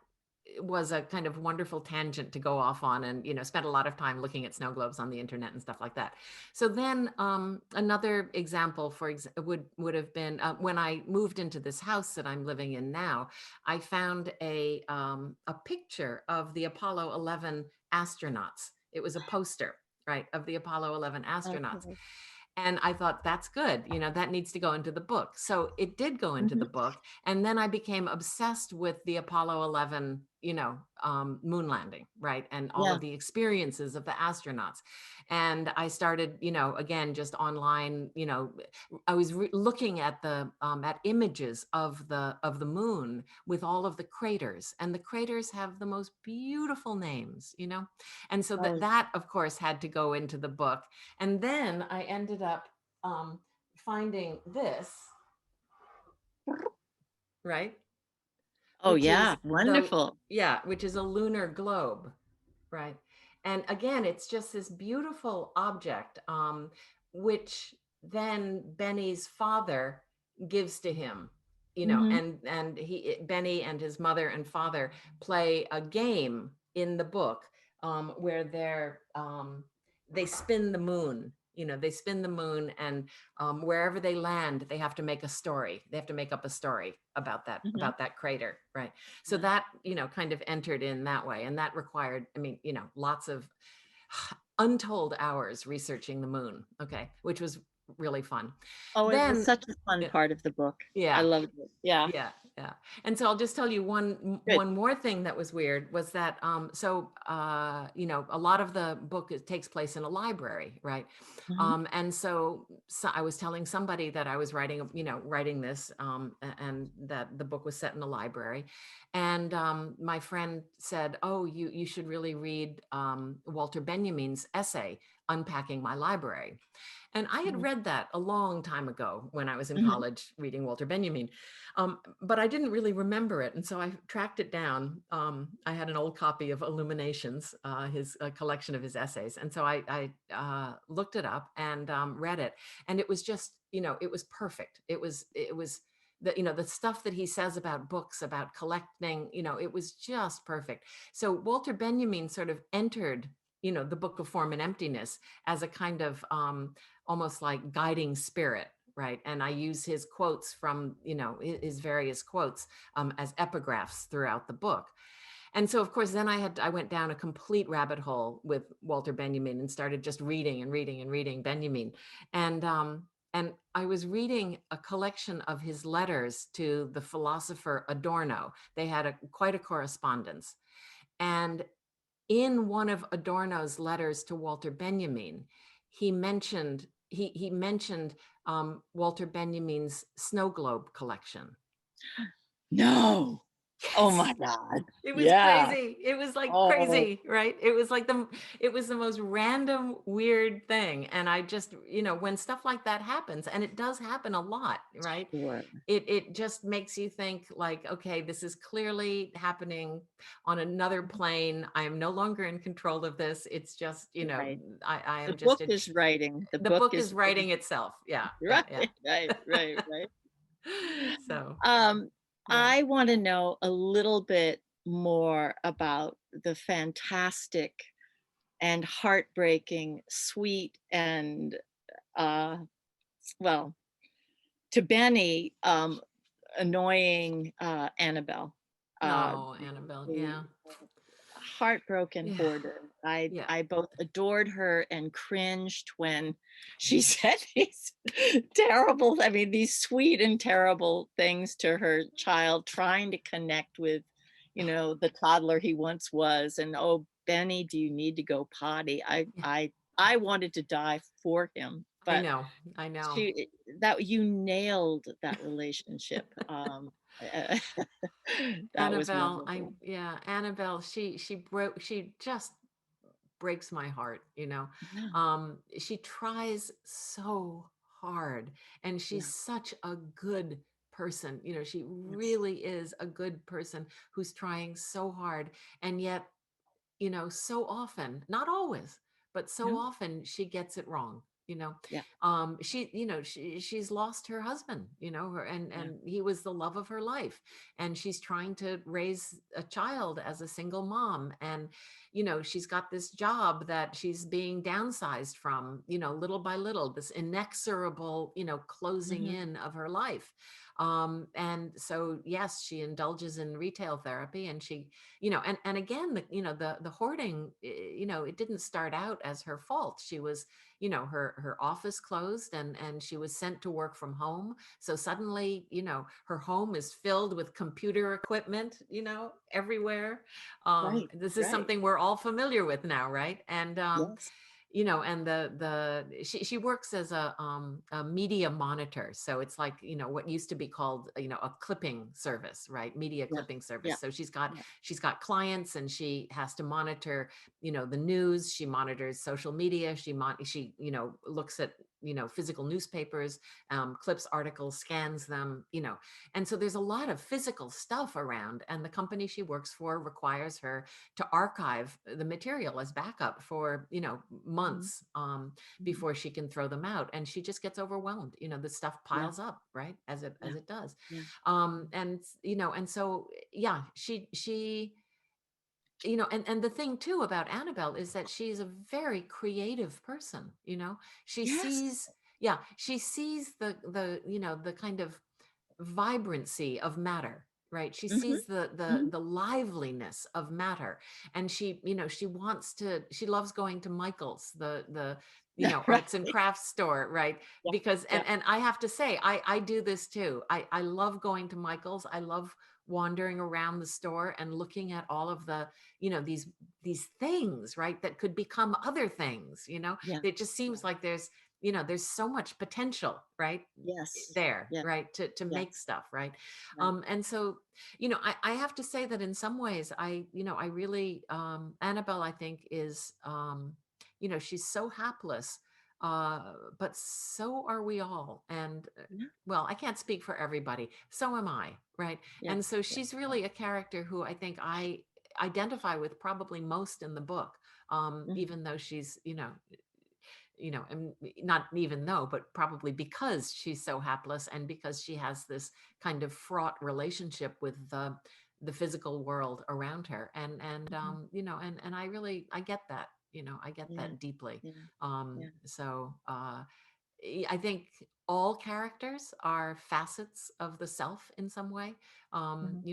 was a kind of wonderful tangent to go off on, and spent a lot of time looking at snow globes on the internet and stuff like that. So then another example would have been when I moved into this house that I'm living in now. I found a picture of the Apollo 11 astronauts. It was a poster, right, of the Apollo 11 astronauts. Okay. And I thought, that's good. That needs to go into the book. So it did go into the Mhm. book. And then I became obsessed with the Apollo 11, moon landing, right? And all Yeah. of the experiences of the astronauts. And I started, again, just online, I was looking at at images of the moon with all of the craters, and the craters have the most beautiful names, And so Oh. that of course had to go into the book. And then I ended up finding this, right? Oh, Which yeah. is Wonderful. which is a lunar globe, right? And again, it's just this beautiful object, which then Benny's father gives to him, Mhm. and Benny and his mother and father play a game in the book, where they spin the moon. They spin the moon, and wherever they land, they have to make a story. They have to make up a story about that Mhm. crater, right? So Yeah. that kind of entered in that way, and that required, I mean, lots of untold hours researching the moon. Okay, which was really fun. Oh, it was Then, such a fun yeah, part of the book. I yeah, loved it. Yeah. yeah, yeah. And so I'll just tell you Good. one more thing that was weird was that a lot of the book takes place in a library, right? Mhm. And so I was telling somebody that I was writing this, and that the book was set in a library. And my friend said, "Oh, you should really read Walter Benjamin's essay, Unpacking My Library." And I had Mhm. read that a long time ago when I was in Mhm. college reading Walter Benjamin, but I didn't really remember it. And so I tracked it down. I had an old copy of Illuminations, his collection of his essays. And so I looked it up and read it. And it was just, it was perfect. It was the stuff that he says about books, about collecting, it was just perfect. So Walter Benjamin sort of entered, the Book of Form and Emptiness as a kind of almost like guiding spirit, right? And I use his quotes from his various quotes as epigraphs throughout the book. And so of course then I went down a complete rabbit hole with Walter Benjamin and started just reading and reading and reading Benjamin. And I was reading a collection of his letters to the philosopher Adorno. They had quite a correspondence. And in one of Adorno's letters to Walter Benjamin, he mentioned Walter Benjamin's snow globe collection. No. Oh Yes. my God. It was Yeah. crazy. It was like Oh, crazy, right? It was the most random, weird thing. And I just, when stuff like that happens, and it does happen a lot, right? sure. It just makes you think like, okay, this is clearly happening on another plane. I am no longer in control of this. It's just, Right. I The am just book is writing. The the book book is is writing itself. Yeah, yeah, right, yeah. right. So, Um, yeah. I want to know a little bit more about the fantastic and heartbreaking, sweet, and uh, well, to Benny, annoying Annabelle. No, Annabelle. The Yeah. heartbroken Yeah. hoarder. I Yeah. I both adored her and cringed when she said these terrible, I mean, these sweet and terrible things to her child, trying to connect with, the toddler he once was. And oh, Benny, do you need to go potty? I Yeah. I I wanted to die for him, I but know. I know. that you nailed that relationship. That was Annabelle, wonderful. Annabelle, she just breaks my heart, Yeah, She tries so hard and she's yeah, such a good person. She yes, really is a good person who's trying so hard. And yet, so often, not always, but so no, often she gets it wrong. yeah, She's lost her husband, and yeah, he was the love of her life, and she's trying to raise a child as a single mom, and she's got this job that she's being downsized from, little by little, this inexorable, closing mhm, in of her life. And so yes, she indulges in retail therapy, and she, and again, the hoarding, it didn't start out as her fault. She was, her office closed, and she was sent to work from home. So suddenly, her home is filled with computer equipment, everywhere. right, This is right, something we're all familiar with now, right? And yes, and she works as a media monitor. So it's like, what used to be called, a clipping service, right? Media yeah, clipping service. yeah, So she's got yeah, clients, and she has to monitor, the news. She monitors social media. She looks at, physical newspapers, clips articles, scans them, and so there's a lot of physical stuff around, and the company she works for requires her to archive the material as backup for, mhm, months, mhm, before she can throw them out. And she just gets overwhelmed. The stuff yeah, piles up, right? As it yeah, does. yeah, And and so yeah, she and the thing too about Annabelle is that she's a very creative person. She yes, sees, she sees the kind of vibrancy of matter, right? She mhm, sees mhm, the liveliness of matter, and she loves going to Michael's, the right, arts and crafts store, right? yeah, Because yeah, and I have to say, I do this too. I love going to Michael's. I love wandering around the store and looking at all of the, these things, right, that could become other things. yeah, It just yeah, seems like there's so much potential, right, yes, there, yeah, right, to make yes, stuff, right. right, And so, I have to say that in some ways, I really, Annabelle, I think, is, she's so hapless, but so are we all. And yeah, well, I can't speak for everybody, so am I, right. yeah, And so yeah, she's really a character who I think I identify with probably most in the book, mhm, even though she's, and not even though, but probably because she's so hapless, and because she has this kind of fraught relationship with the physical world around her. And mhm, and I get that, I get yeah, that deeply. yeah, yeah, So I think all characters are facets of the self in some way. mhm,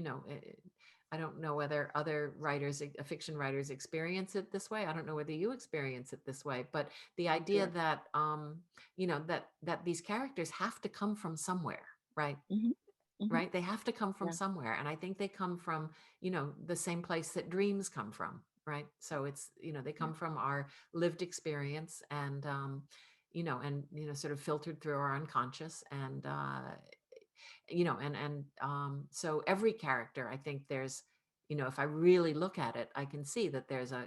I don't know whether other writers, fiction writers experience it this way. I don't know whether you experience it this way, but the idea Sure. that, that these characters have to come from somewhere, right? Hmm. Hmm. Right? They have to come from Yeah. somewhere. And I think they come from, the same place that dreams come from, right? So it's, they Yeah. come from our lived experience and, sort of filtered through our unconscious. And, so every character, I think there's, if I really look at it, I can see that there's a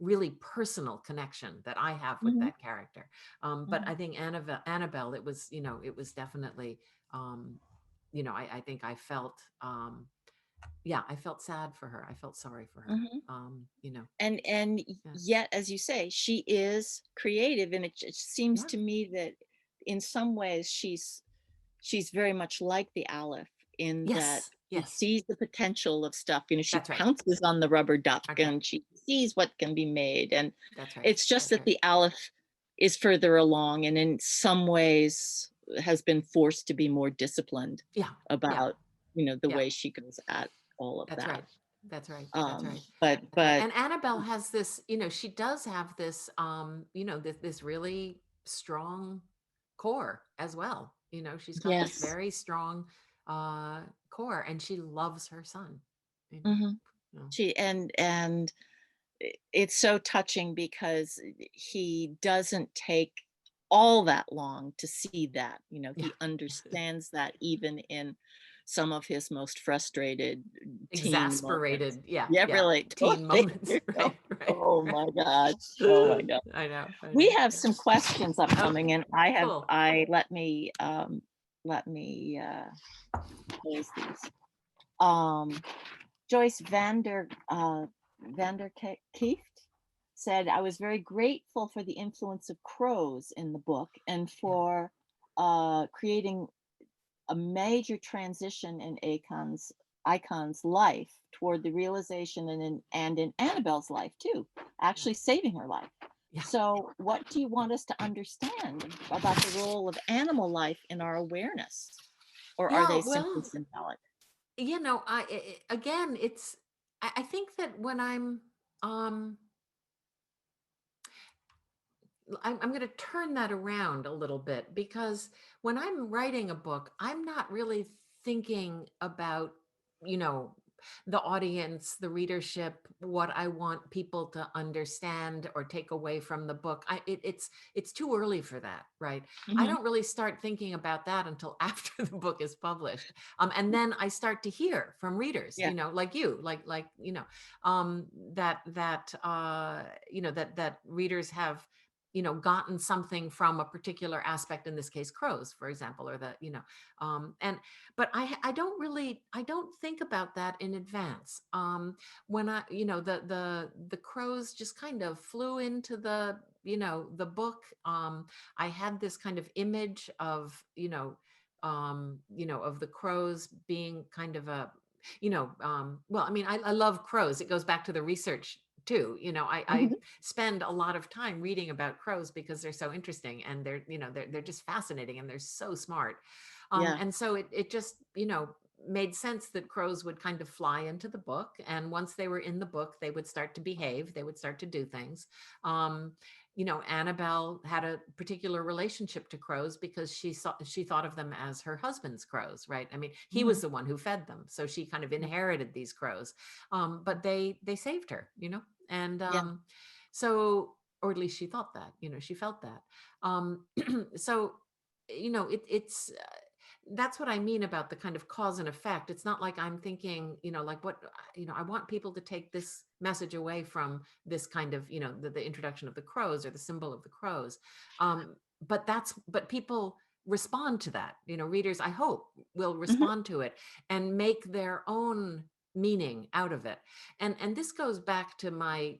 really personal connection that I have with Hmm. that character. But Hmm. I think Annabelle, it was definitely, I think I felt, I felt sad for her. I felt sorry for her. Hmm. Um, you know, And yeah, yet, as you say, she is creative, and it just seems yeah, to me that in some ways she's very much like the Aleph in that yes, she yes, sees the potential of stuff. She that's right. pounces on the rubber duck Okay, and she sees what can be made. And that's right. it's just That's that right. the Aleph is further along and in some ways has been forced to be more disciplined Yeah, yeah, about, the yeah. way she goes at all of That's that. right. That's right. That's right. That's right. But And Annabelle has this, she does have this, this really strong core as well. She's got this yes. very strong uh core, and she loves her son. You know, Hmm. you know. And it's so touching because he doesn't take all that long to see that. Yeah. He understands that even in some of his most frustrated teen moments. Exasperated. Yeah, Yeah, yeah. really, Teen totally. moments. Right, right, Oh right. my god. Oh my god. I know, I We know. have some questions upcoming, Okay, and I have cool. I let me pose these. Um Joyce Kieft said, I was very grateful for the influence of crows in the book and Yeah, for creating a major transition in Icon's life toward the realization and in Annabelle's life too, yeah, actually saving her life. yeah. So, what do you want us to understand about the role of animal life in our awareness? Or are Yeah, they simply well, symbolic? again, I think that when um I'm going to turn that around a little bit, because when I'm writing a book, I'm not really thinking about, you know, the audience, the readership, what I want people to understand or take away from the book. It's too early for that, right? I Hmm. don't really start thinking about that until after the book is published, and then I start to hear from readers, Yeah. like you, that readers have gotten something from a particular aspect, in this case crows, for example, or and but I don't think about that in advance. When I the crows just kind of flew into the book. I had this kind of image of of the crows being kind of a well, I mean, I love crows. It goes back to the research too. I Hmm. spend a lot of time reading about crows because they're so interesting, and they're just fascinating, and they're so smart. Yeah. And so it just made sense that crows would kind of fly into the book, and once they were in the book, they would start to behave, they would start to do things. um Annabelle had a particular relationship to crows because she thought of them as her husband's crows, right? I mean, he Hmm. was the one who fed them, so she kind of Yeah. inherited these crows. But they saved her, and Yeah. so, or at least she thought that, she felt that. So it's that's what I mean about the kind of cause and effect. It's not like I'm thinking, like what, I want people to take this message away from this kind of, the introduction of the crows or the symbol of the crows. But people respond to that, readers, I hope, will Hmm. respond to it and make their own meaning out of it. And this goes back to my,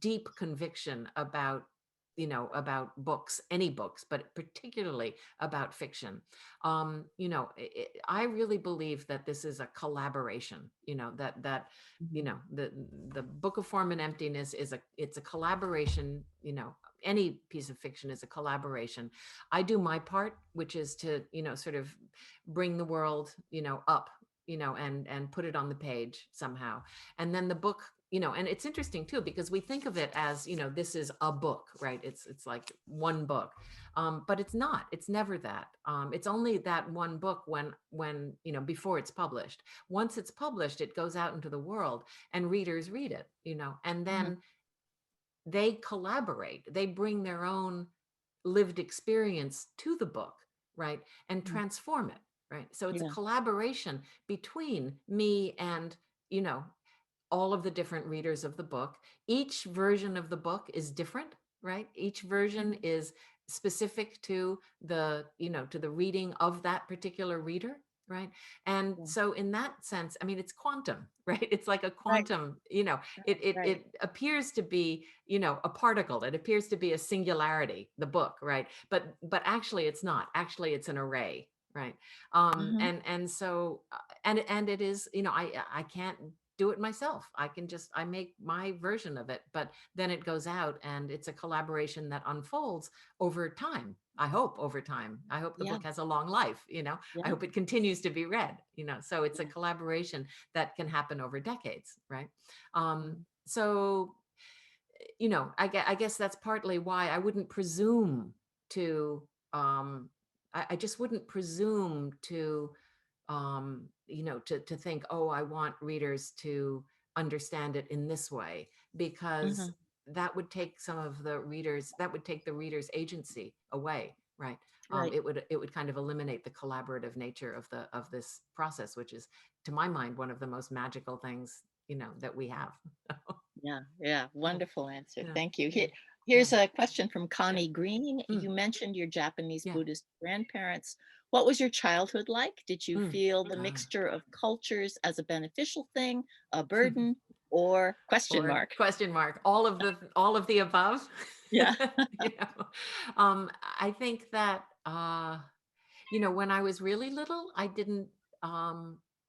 deep conviction about books, any books, but particularly about fiction. I really believe that this is a collaboration. That Hmm. the Book of Form and Emptiness it's a collaboration. Any piece of fiction is a collaboration. I do my part, which is to sort of bring the world up and put it on the page somehow. And then the book, and it's interesting too, because we think of it as, this is a book, right? It's like one book. But it's not, it's never that. It's only that one book when, before it's published. Once it's published, it goes out into the world and readers read it, and then they collaborate, they bring their own lived experience to the book, right? And transform it, right? So it's a Yeah. collaboration between me and, all of the different readers of the book. Each version of the book is different, right? Each version is specific to the reading of that particular reader, right? And so in that sense, I mean, it's quantum, right? It's like a Right. quantum, it appears to be, a particle. It appears to be a singularity, the book, right? But actually it's not. Actually, it's an array, right? And so and it is, I can't do it myself. I make my version of it, but then it goes out and it's a collaboration that unfolds over time. I hope over time. I hope the Yeah. book has a long life, I Yeah. hope it continues to be read, so it's a Yeah. collaboration that can happen over decades, right? So, I guess that's partly why I wouldn't presume to, I just wouldn't presume to, to think, oh, I want readers to understand it in this way, because that would take the reader's agency away, right? Right. It would kind of eliminate the collaborative nature of this process, which is, to my mind, one of the most magical things, that we have. Yeah. Yeah. Yeah, Wonderful answer. yeah, Thank you. yeah, Here's a question from yeah, Connie Green. mm, You mentioned your Japanese yeah, Buddhist grandparents. What was your childhood like? Did you mm. feel the Ah. mixture of cultures as a beneficial thing, a burden, or question Or mark? question mark, all of the above. Yeah. you know I think that, when I was really little, I didn't,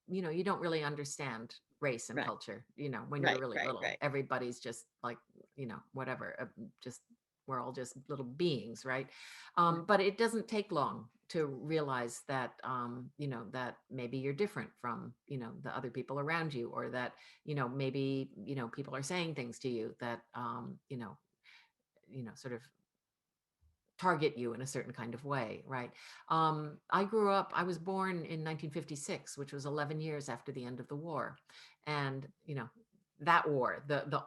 you don't really understand race and Right. culture, when you're Right. really Right. little. Right. Everybody's just like, whatever, just, we're all just little beings, right? Right. But it doesn't take long to realize that, that maybe you're different from, the other people around you, or that, maybe, people are saying things to you that, sort of target you in a certain kind of way, right? I was born in 1956, which was 11 years after the end of the war. And, that war, the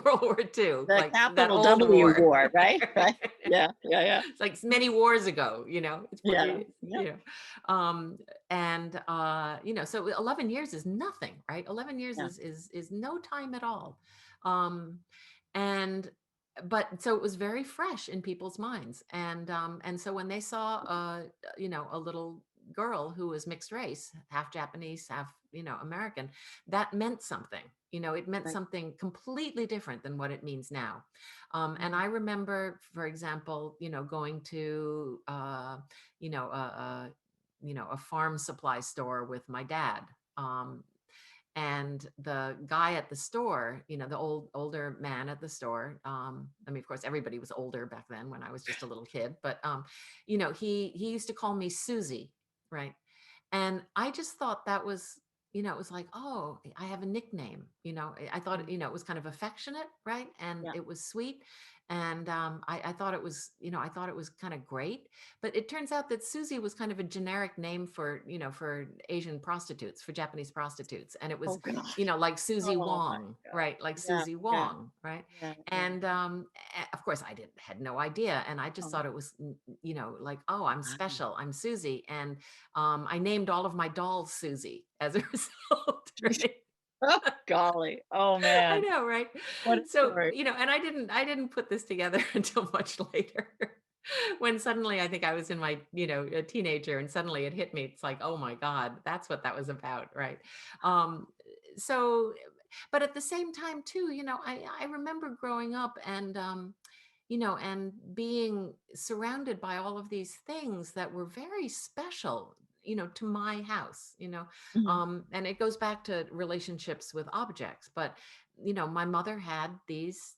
World War II, The like that capital old W war. war, right? Right. Yeah. Yeah. Yeah. It's like many wars ago, it's Yeah. pretty, Yeah. and so 11 years is nothing, right? 11 years Yeah. is no time at all. Um, and but so it was very fresh in people's minds, and so when they saw, a little girl who was mixed race, half Japanese, half, American, that meant something. It meant Right. something completely different than what it means now. And Mhm. I remember, for example, going to, a farm supply store with my dad. Um, and the guy at the store, the older man at the store, I mean, of course, everybody was older back then when I was just a little kid, but, he used to call me Susie, right? And I just thought that was, it was like, oh, I have a nickname, I thought, Mhm. it was kind of affectionate, right? And Yeah. it was sweet. And I thought it was, I thought it was kind of great. But it turns out that Susie was kind of a generic name for, for Asian prostitutes, for Japanese prostitutes. And it Oh was, God. like Susie Oh my Wong, God. right? Like Yeah. Susie Yeah. Wong, right? Yeah. Yeah. And of course, I had no idea. And I just Oh, thought it was, like, oh, I'm wow. special. I'm Susie. And I named all of my dolls Susie as a result, right? Oh, golly. Oh I man. know, right? What a So, story. and I didn't put this together until much later. When suddenly I think I was in my, a teenager, and suddenly it hit me. It's like, oh my God, that's what that was about, right? Um, so, but at the same time too, I remember growing up and, and being surrounded by all of these things that were very special, to my house, Mhm. and it goes back to relationships with objects. But, my mother had these,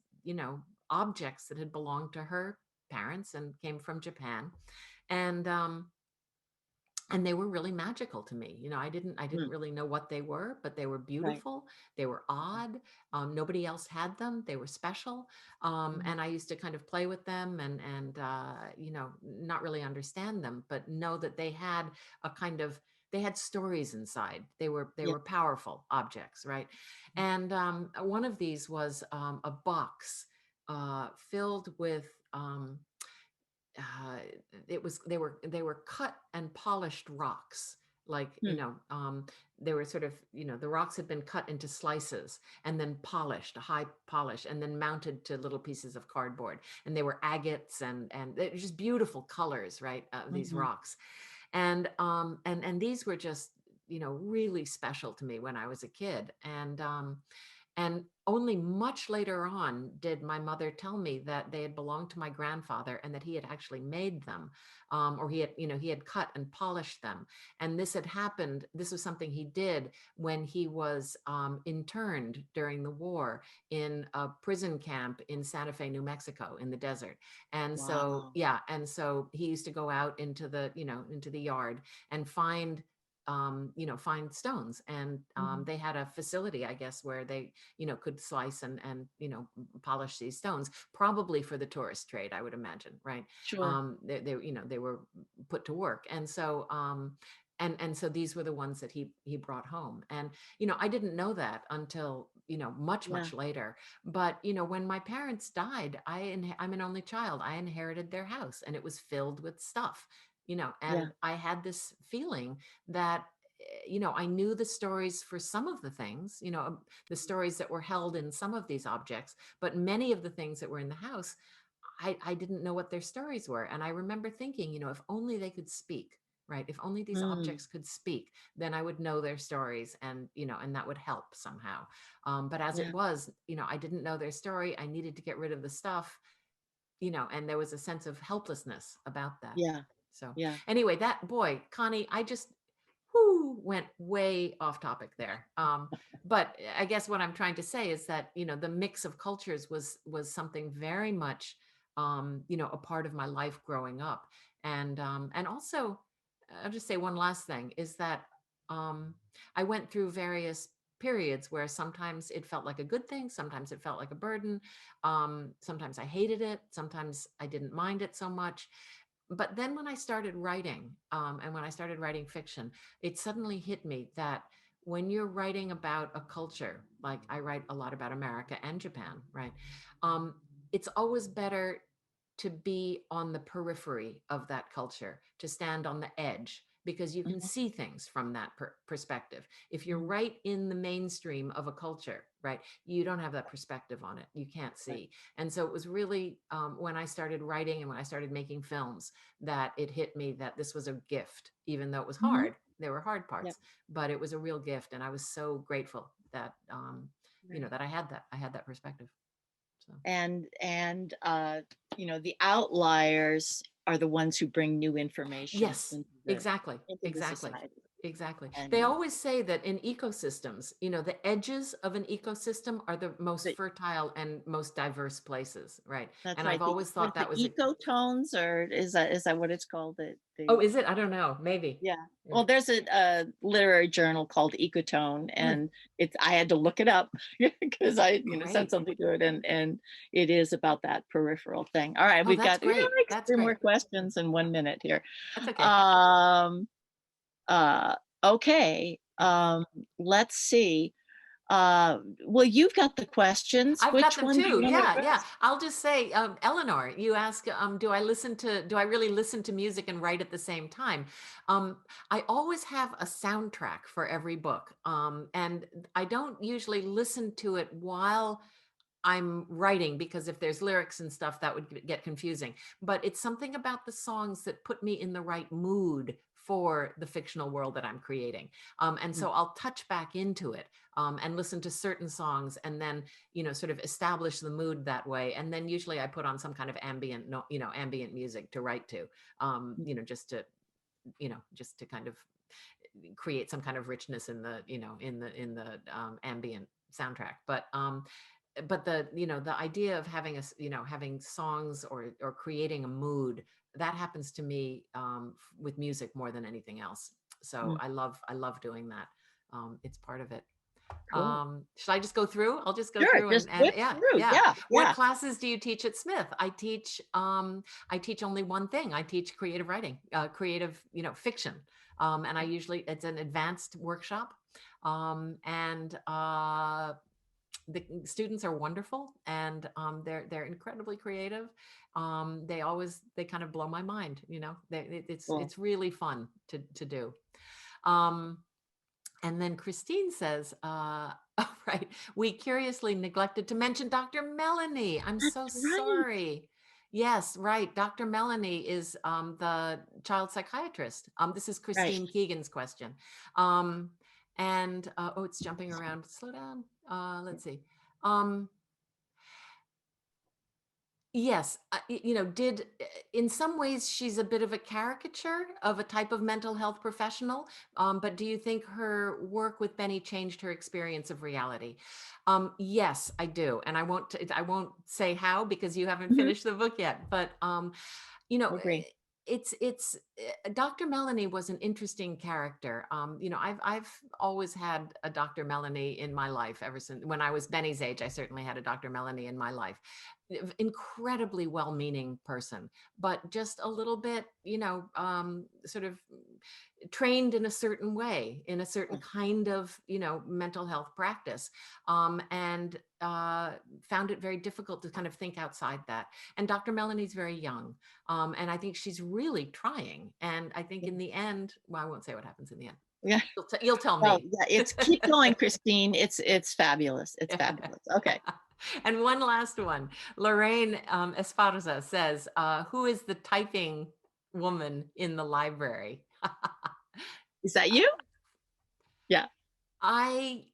objects that had belonged to her parents and came from Japan. And, and they were really magical to me. I didn't Mm, really know what they were, but they were right. beautiful. They were odd. Nobody else had them. They were special. Mhm. And I used to kind of play with them and not really understand them, but know that they had a kind of, they had stories inside. They Yeah. were powerful objects, right? And one of these was a box filled with uh, they were cut and polished rocks, like Mm, they were sort of, the rocks had been cut into slices and then polished, a high polish, and then mounted to little pieces of cardboard, and they were agates, and they're just beautiful colors, right, of these mhm. rocks. And these were just, really special to me when I was a kid. And only much later on did my mother tell me that they had belonged to my grandfather and that he had actually made them, or he had cut and polished them. And this had happened. This was something he did when he was interned during the war in a prison camp in Santa Fe, New Mexico, in the desert. And so, Wow. yeah, and so he used to go out into the yard and find stones. And Mhm. they had a facility, I guess, where they could slice and polish these stones, probably for the tourist trade, I would imagine, right? Sure. They were put to work. And so and so these were the ones that he brought home. And I didn't know that until Yeah. much later. But when my parents died, I'm an only child. I inherited their house, and it was filled with stuff. Yeah. And I had this feeling that I knew the stories for some of the things, the stories that were held in some of these objects, but many of the things that were in the house, I didn't know what their stories were. And I remember thinking, if only they could speak, right? If only these Mm, objects could speak, then I would know their stories, and that would help somehow. But as it yeah. was, I didn't know their story. I needed to get rid of the stuff, and there was a sense of helplessness about that. Yeah. So Yeah. anyway, that boy, Connie, I just whoo, went way off topic there. But I guess what I'm trying to say is that, the mix of cultures was something very much, a part of my life growing up. And also, I'll just say one last thing is that um, I went through various periods where sometimes it felt like a good thing, sometimes it felt like a burden, sometimes I hated it, sometimes I didn't mind it so much. But then when I started writing, and when I started writing fiction, it suddenly hit me that when you're writing about a culture, like I write a lot about America and Japan, right? Um, it's always better to be on the periphery of that culture, to stand on the edge, because you can Mhm, see things from that perspective. If you're mhm. right in the mainstream of a culture, right, you don't have that perspective on it. You can't Right. see. And so it was really when I started writing and when I started making films that it hit me that this was a gift, even though it was Mhm. hard. There were hard Yep. parts, but it was a real gift. And I was so grateful that, Right. that I had that perspective. So, And the outliers are the ones who bring new information yes, into the exactly. Exactly. society. Exactly. They And always say that in ecosystems, the edges of an ecosystem are the most the fertile and most diverse places, right? that's And I've right. The always what thought is that it, was a, ecotones, or is that what it's called? The oh, is it? I don't know. Maybe. Yeah. Yeah. Well, there's a literary journal called Ecotone, Mm, and I had to look it up because I, sent great. something to it, and it is about that peripheral thing. All right, Oh, we've that's got great. like That's three great. more questions in 1 minute here. That's okay. Um, okay. Let's see. Well, you've got the questions. I've got Which them one do you too. want to Yeah, yeah. address? I'll just say, Eleanor, you ask, do I really listen to music and write at the same time? Um, I always have a soundtrack for every book. And I don't usually listen to it while I'm writing, because if there's lyrics and stuff, that would get confusing. But it's something about the songs that put me in the right mood for the fictional world that I'm creating. And Mm, so I'll touch back into it, and listen to certain songs, and then, sort of establish the mood that way. And then usually I put on some kind of ambient, no, ambient music to write to, mm, just to kind of create some kind of richness in the, ambient soundtrack. But the idea of having having songs or creating a mood that happens to me with music more than anything else. So I love doing that. It's part of it. Cool. Should I just go through? I'll just go Sure, through just and whip yeah, through. yeah. Yeah, What yeah. classes do you teach at Smith? I teach only one thing. I teach creative writing, creative, fiction. And I usually, it's an advanced workshop. And the students are wonderful, and they're incredibly creative. They kind of blow my mind, Cool. it's really fun to do. And then Christine says, right, we curiously neglected to mention Dr. Melanie. I'm so That's right. sorry. Yes, right. Dr. Melanie is the child psychiatrist. This is Christine Keegan's question. Oh, it's jumping around. Slow down. Let's see. Yes, in some ways she's a bit of a caricature of a type of mental health professional, but do you think her work with Benny changed her experience of reality? Yes, I do, and I won't say how because you haven't finished the book yet, but I agree. it's Dr. Melanie was an interesting character. I've always had a Dr. Melanie in my life ever since when I was Benny's age. I certainly had a Dr. Melanie in my life. Incredibly well-meaning person, but just a little bit, sort of trained in a certain way, in a certain kind of, mental health practice, and found it very difficult to kind of think outside that. And Dr. Melanie's very young, and I think she's really trying. And I think in the end, well, I won't say what happens in the end. Yeah. You'll tell Well, me. yeah, it's keep going, Christine. It's fabulous. It's fabulous. Okay. And one last one. Lorraine Esparza says, who is the typing woman in the library? Is that you? Yeah. I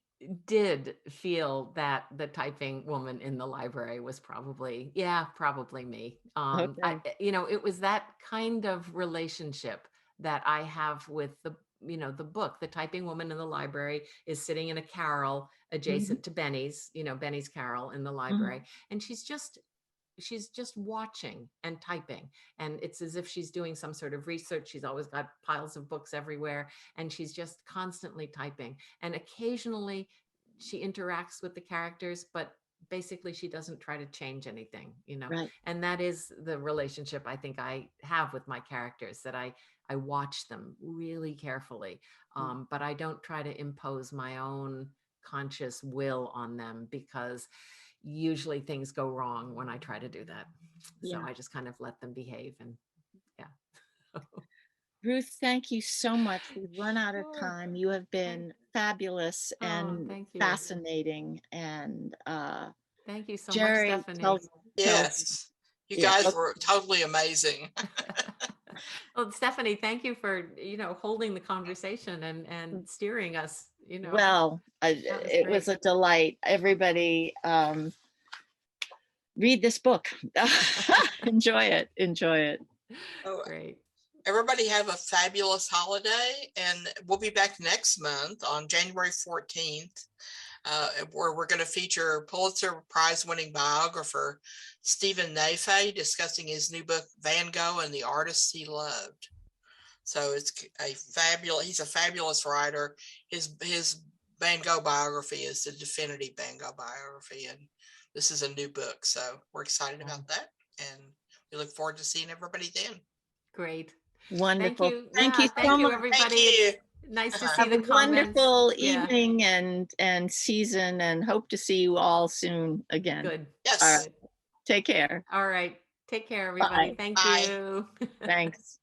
did feel that the typing woman in the library was probably me. Okay. It was that kind of relationship that I have with the book. The typing woman in the library is sitting in a carrel adjacent to Benny's carrel in the library. And she's just watching and typing, and it's as if she's doing some sort of research. She's always got piles of books everywhere, and she's just constantly typing, and occasionally she interacts with the characters, but basically she doesn't try to change anything, Right. and that is the relationship I think I have with my characters, that I watch them really carefully, but I don't try to impose my own conscious will on them, because usually things go wrong when I try to do that. So I just kind of let them behave, and yeah. Ruth, thank you so much. We've run out of Sure. time. You have been fabulous and Thank you. fascinating. And Thank you so Jerry, much, Stephanie. Yes, you guys were totally amazing. Well, Stephanie, thank you for holding the conversation and steering us. Well, it was a delight. Everybody, read this book. Enjoy it. Enjoy it. Oh, great. Everybody have a fabulous holiday, and we'll be back next month on January 14th, where we're going to feature Pulitzer Prize-winning biographer Stephen Naife discussing his new book, Van Gogh and the Artists He Loved. So he's a fabulous writer. His Van Gogh biography is the definitive Van Gogh biography, and this is a new book. So we're excited about that, and we look forward to seeing everybody then. Great. Wonderful. Thank you. Thank you, everybody. Thank you. Nice to see Have the a comments. wonderful evening and season, and hope to see you all soon again. Good. Yes. All right. Take care. All right. Take care, everybody. Bye. Thank Bye. you. Thanks.